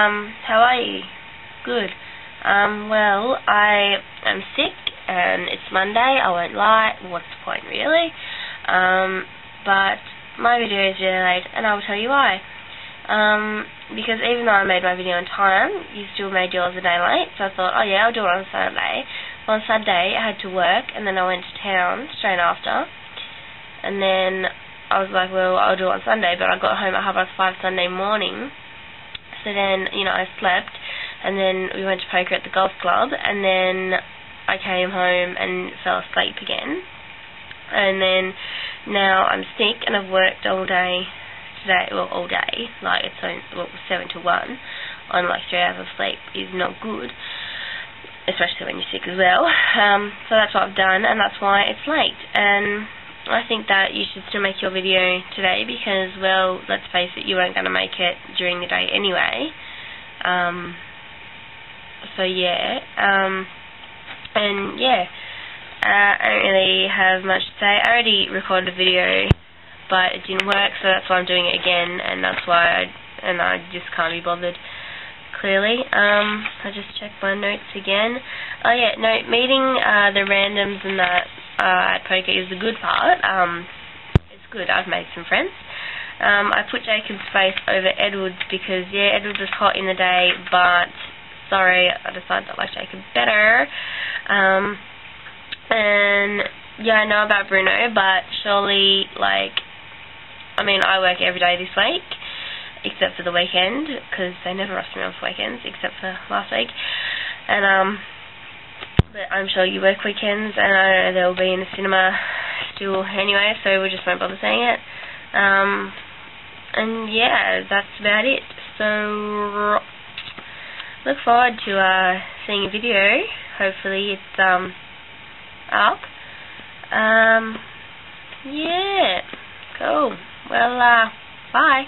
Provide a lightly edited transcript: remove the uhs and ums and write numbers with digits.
How are you? Good. Well, I am sick, and it's Monday, I won't lie. What's the point, really? But my video is really late, and I will tell you why. Because even though I made my video on time, you still made yours a day late, so I thought, oh yeah, I'll do it on Saturday. Well, on Saturday, I had to work, and then I went to town straight after, and then I was like, well, I'll do it on Sunday, but I got home at 5:30 Sunday morning. So then, I slept, and then we went to poker at the golf club, and then I came home and fell asleep again. And then now I'm sick, and I've worked all day today, well, all day, like it's 7 to 1, on like 3 hours of sleep is not good, especially when you're sick as well. So that's what I've done, and that's why it's late. And I think that you should still make your video today because, well, let's face it, you weren't going to make it during the day anyway. So yeah, and yeah, I don't really have much to say. I already recorded a video, but it didn't work, so that's why I'm doing it again, and that's why I just can't be bothered, clearly. I just checked my notes again. Oh yeah, no, meeting the randoms and that at poker is the good part. It's good. I've made some friends. I put Jacob's face over Edward's because, yeah, Edward was hot in the day, but sorry, I decided I like Jacob better. And yeah, I know about Bruno, but surely, like, I work every day this week, except for the weekend, because they never roster me on for weekends, except for last week. And but I'm sure you work weekends, and I know they'll be in the cinema still anyway, so we just won't bother saying it. And yeah, that's about it. So look forward to seeing a video. Hopefully it's up. Yeah, cool. Well, bye.